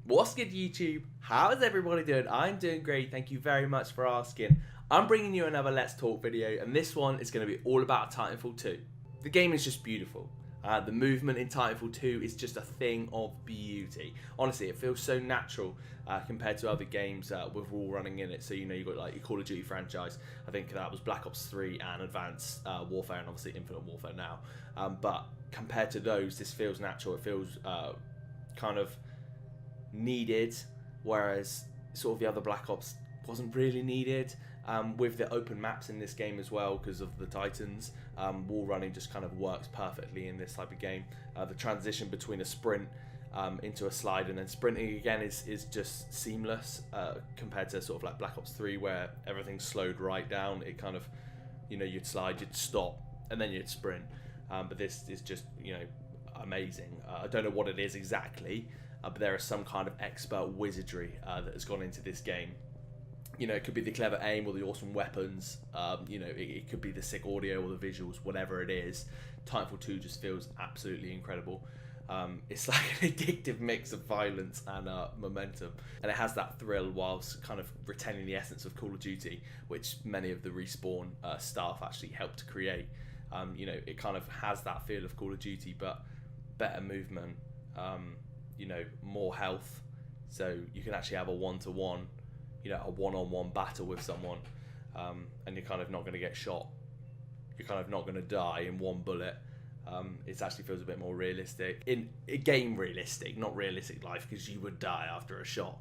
What's good, YouTube? How is everybody doing? I'm doing great, thank you very much for asking. I'm bringing you another Let's Talk video, and this one is going to be all about Titanfall 2. The game is just beautiful. The movement in Titanfall 2 is just a thing of beauty. Honestly, it feels so natural compared to other games with wall running in it. So, you know, you've got like your Call of Duty franchise. I think that was Black Ops 3 and Advanced Warfare, and obviously Infinite Warfare now. But compared to those, this feels natural. It feels kind of needed, whereas sort of the other Black Ops wasn't really needed. With the open maps in this game as well, because of the Titans, wall running just kind of works perfectly in this type of game. The transition between a sprint into a slide and then sprinting again is just seamless compared to sort of like Black Ops 3, where everything's slowed right down. It kind of, you know, you'd slide, you'd stop, and then you'd sprint. But this is just, you know, amazing. I don't know what it is exactly, but there is some kind of expert wizardry that has gone into this game. You know, it could be the clever aim or the awesome weapons, you know, it could be the sick audio or the visuals, whatever it is. Titanfall 2 just feels absolutely incredible. It's like an addictive mix of violence and momentum, and it has that thrill whilst kind of retaining the essence of Call of Duty, which many of the Respawn staff actually helped to create. You know, it kind of has that feel of Call of Duty, but better movement, you know, more health, so you can actually have a one-to-one, you know, a one-on-one battle with someone, and you're kind of not going to get shot. You're kind of not going to die in one bullet. It actually feels a bit more realistic. In a game realistic, not realistic life, because you would die after a shot.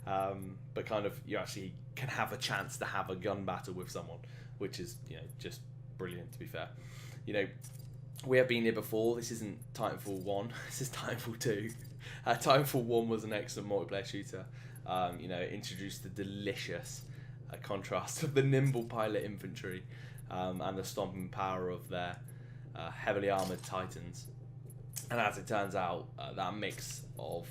But kind of, you actually can have a chance to have a gun battle with someone, which is, you know, just brilliant, to be fair. You know, we have been here before. This isn't Titanfall 1, this is Titanfall 2. Titanfall 1 was an excellent multiplayer shooter. You know, it introduced the delicious contrast of the nimble pilot infantry and the stomping power of their heavily armoured Titans. And as it turns out, that mix of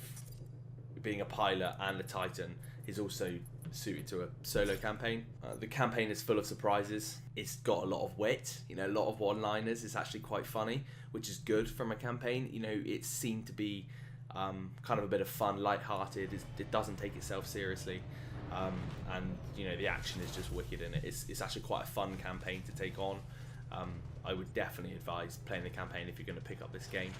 being a pilot and a Titan is also suited to a solo campaign. The campaign is full of surprises. It's got a lot of wit, you know, a lot of one-liners. It's actually quite funny, which is good from a campaign. You know, it seemed to be kind of a bit of fun, light-hearted. It doesn't take itself seriously, and you know, the action is just wicked in it. It's actually quite a fun campaign to take on. I would definitely advise playing the campaign if you're going to pick up this game.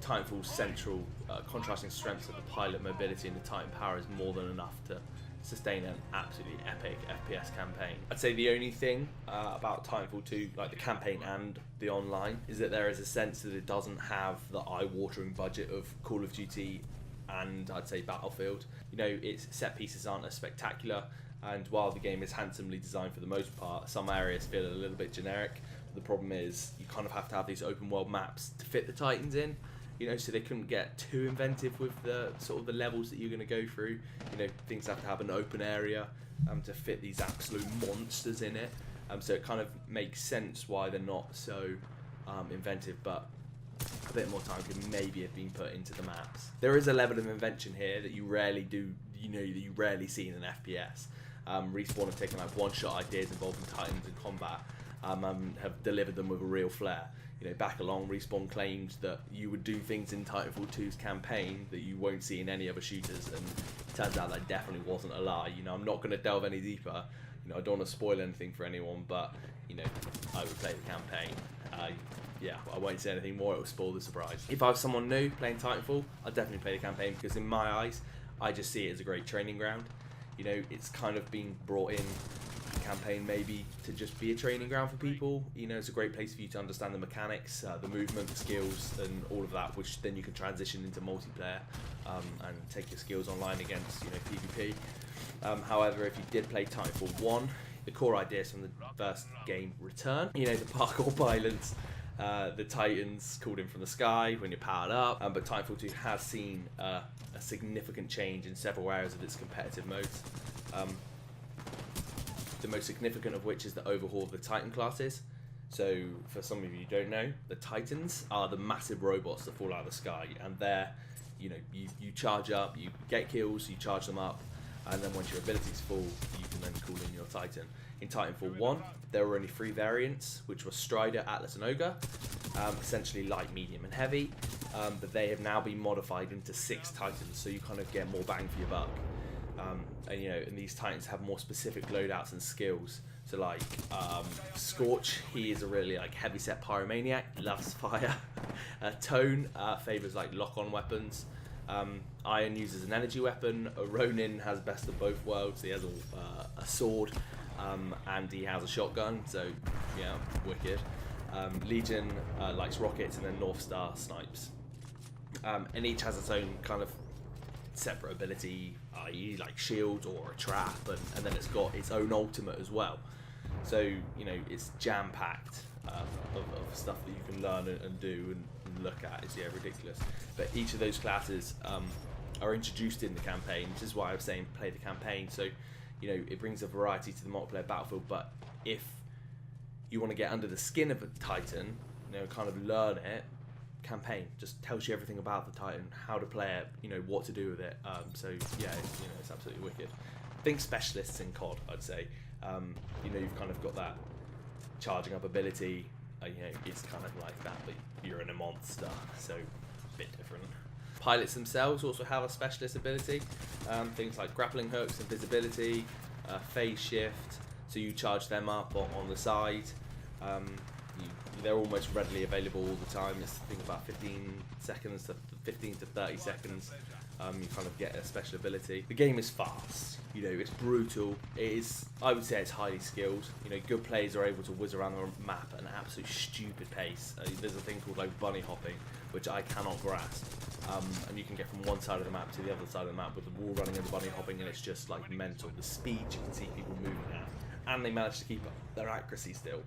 Titanfall's central contrasting strengths of the pilot mobility and the Titan power is more than enough to sustain an absolutely epic FPS campaign. I'd say the only thing about Titanfall 2, like the campaign and the online, is that there is a sense that it doesn't have the eye-watering budget of Call of Duty and I'd say Battlefield. You know, its set pieces aren't as spectacular, and while the game is handsomely designed for the most part, some areas feel a little bit generic. The problem is you kind of have to have these open world maps to fit the Titans in, you know, so they couldn't get too inventive with the sort of the levels that you're going to go through. You know, things have to have an open area to fit these absolute monsters in it. So it kind of makes sense why they're not so inventive, but a bit more time could maybe have been put into the maps. There is a level of invention here that you rarely do, you know, that you rarely see in an FPS. Respawn have taken like one-shot ideas involving Titans in combat and have delivered them with a real flair. You know, back along, Respawn claimed that you would do things in Titanfall 2's campaign that you won't see in any other shooters, and it turns out that definitely wasn't a lie. You know, I'm not going to delve any deeper. You know, I don't want to spoil anything for anyone, but, you know, I would play the campaign. Yeah, I won't say anything more, it will spoil the surprise. If I was someone new playing Titanfall, I'd definitely play the campaign, because in my eyes, I just see it as a great training ground. You know, it's kind of being brought in, campaign maybe, to just be a training ground for people. You know, it's a great place for you to understand the mechanics, the movement, the skills, and all of that, which then you can transition into multiplayer and take your skills online against, you know, PvP. However, if you did play Titanfall 1, the core ideas from the first game return. You know, the parkour pilots, the Titans called in from the sky when you're powered up, but Titanfall 2 has seen a significant change in several areas of its competitive modes. The most significant of which is the overhaul of the Titan classes. So, for some of you who don't know, the Titans are the massive robots that fall out of the sky, and they're, you know, you charge up, you get kills, you charge them up, and then once your abilities full, you can then call in your Titan. In Titanfall 1, there were only 3 variants, which were Strider, Atlas, and Ogre, essentially light, medium, and heavy. but they have now been modified into 6 Titans, so you kind of get more bang for your buck. And you know, and these Titans have more specific loadouts and skills. So like Scorch, he is a really like heavy-set pyromaniac, loves fire. Tone favors like lock-on weapons. Iron uses an energy weapon. Ronin has best of both worlds. He has a sword, and he has a shotgun. So yeah, wicked. Legion likes rockets, and then North Star snipes. And each has its own kind of separate ability, i.e. like shield or a trap, and then it's got its own ultimate as well. So you know, it's jam-packed of stuff that you can learn and do and look at. It's ridiculous. But each of those classes are introduced in the campaign, which is why I was saying play the campaign. So you know, it brings a variety to the multiplayer battlefield. But if you want to get under the skin of a Titan, you know, kind of learn it, campaign just tells you everything about the Titan, how to play it, you know, what to do with it. So yeah, it's absolutely wicked. Think specialists in COD, I'd say. You know, you've kind of got that charging up ability. You know, it's kind of like that, but you're in a monster, so a bit different. Pilots themselves also have a specialist ability. Things like grappling hooks, invisibility, phase shift. So you charge them up on the side. They're almost readily available all the time. It's I think about 15 to 30 seconds. You kind of get a special ability. The game is fast. You know, it's brutal. It is. I would say it's highly skilled. You know, good players are able to whiz around the map at an absolute stupid pace. There's a thing called like bunny hopping, which I cannot grasp. And you can get from one side of the map to the other side of the map with the wall running and the bunny hopping, and it's just like mental. The speed you can see people moving at, and they manage to keep up their accuracy still.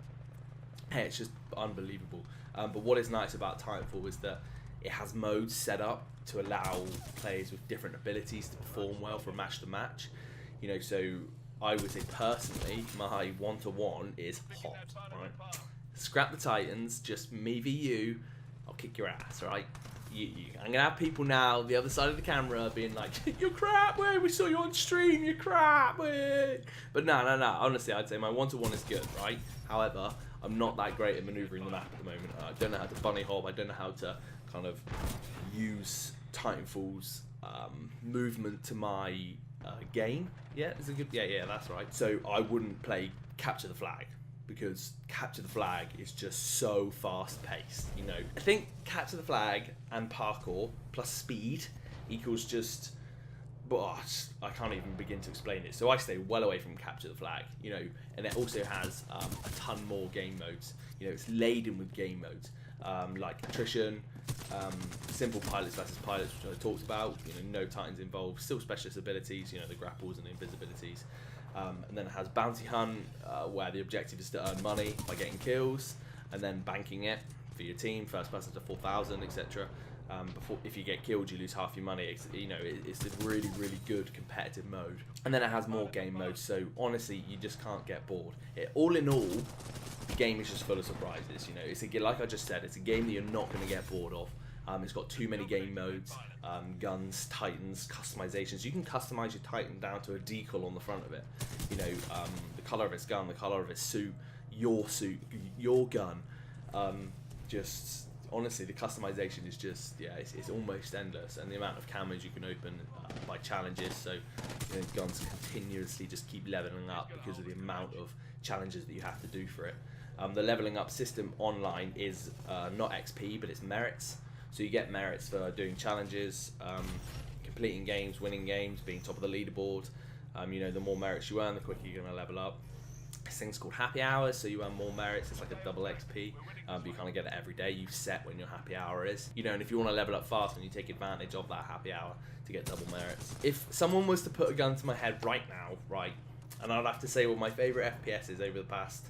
Hey, it's just unbelievable. But what is nice about Titanfall is that it has modes set up to allow players with different abilities to perform well from match to match. You know, so I would say personally, my 1-to-1 is hot, right? Scrap the Titans, just me v you, I'll kick your ass, right? I'm gonna have people now, the other side of the camera, being like, you're crap, wait, we saw you on stream, you're crap, wait. But no, honestly, I'd say my 1-to-1 is good, right? However, I'm not that great at maneuvering the map at the moment. I don't know how to bunny hop, I don't know how to kind of use Titanfall's movement to my game. Yeah, it's a good, yeah, that's right. So I wouldn't play Capture the Flag, because Capture the Flag is just so fast paced. You know, I think Capture the Flag and parkour plus speed equals just, I can't even begin to explain it. So I stay well away from Capture the Flag, you know, and it also has a ton more game modes. You know, it's laden with game modes, like attrition, simple pilots versus pilots, which I talked about. You know, no Titans involved, still specialist abilities, you know, the grapples and the invisibilities. And then it has Bounty Hunt, where the objective is to earn money by getting kills, and then banking it for your team, first person to 4,000, etc. If you get killed, you lose half your money. You know, it's a really, really good competitive mode. And then it has more game modes, so honestly, you just can't get bored. All in all, the game is just full of surprises. You know, it's like I just said, it's a game that you're not going to get bored of. It's got too many game modes, guns, Titans, customizations. You can customize your Titan down to a decal on the front of it. You know, the color of its gun, the color of its suit, your gun. Just honestly, the customization is just, yeah, it's almost endless, and the amount of camos you can open by challenges. So, you know, guns continuously just keep leveling up because of the amount of challenges that you have to do for it. The leveling up system online is not XP, but it's merits. So you get merits for doing challenges, completing games, winning games, being top of the leaderboard. You know, the more merits you earn, the quicker you're going to level up. This thing's called happy hours, so you earn more merits. It's like a double XP, but you kind of get it every day. You set when your happy hour is. You know, and if you want to level up fast, then you take advantage of that happy hour to get double merits. If someone was to put a gun to my head right now, right, and I'd have to say what my favourite FPS is over the past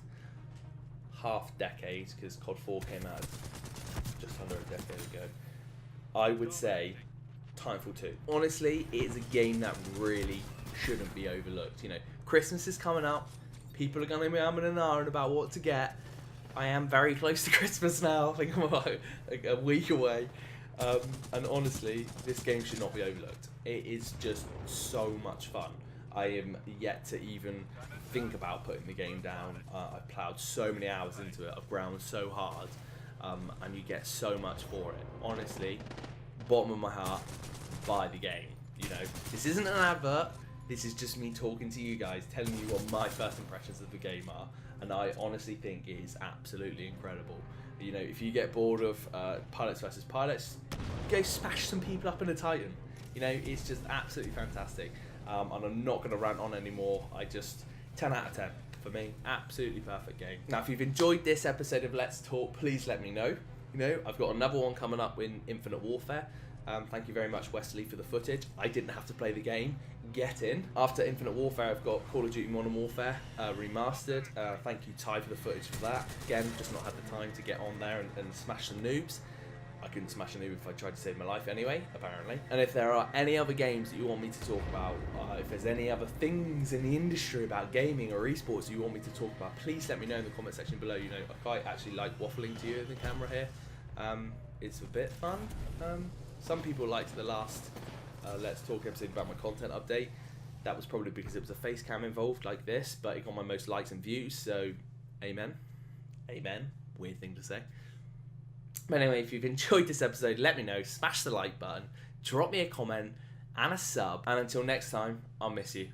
half decade, because COD 4 came out just under a decade ago, I would say Titanfall 2. Honestly, it is a game that really shouldn't be overlooked. You know, Christmas is coming up. People are going to be umming and ahhing about what to get. I am very close to Christmas now. I think I'm about like a week away. And honestly, this game should not be overlooked. It is just so much fun. I am yet to even think about putting the game down. I've ploughed so many hours into it. I've ground so hard. and you get so much for it. Honestly, bottom of my heart, buy the game. You know, this isn't an advert. This is just me talking to you guys, telling you what my first impressions of the game are, and I honestly think it is absolutely incredible. You know, if you get bored of pilots versus pilots, go smash some people up in a Titan. You know, it's just absolutely fantastic. And I'm not going to rant on anymore. 10 out of 10 for me. Absolutely perfect game. Now, if you've enjoyed this episode of Let's Talk, please let me know. You know, I've got another one coming up in Infinite Warfare. Thank you very much, Wesley, for the footage. I didn't have to play the game. Get in. After Infinite Warfare, I've got Call of Duty Modern Warfare remastered. Thank you, Ty, for the footage for that. Again, just not had the time to get on there and smash some noobs. I couldn't smash a noob if I tried to save my life anyway, apparently. And if there are any other games that you want me to talk about, if there's any other things in the industry about gaming or esports you want me to talk about, please let me know in the comment section below. You know, I quite actually like waffling to you in the camera here. It's a bit fun. Some people liked the last Let's Talk episode about my content update. That was probably because it was a face cam involved like this, but it got my most likes and views, so amen. Amen. Weird thing to say. But anyway, if you've enjoyed this episode, let me know. Smash the like button, drop me a comment and a sub, and until next time, I'll miss you.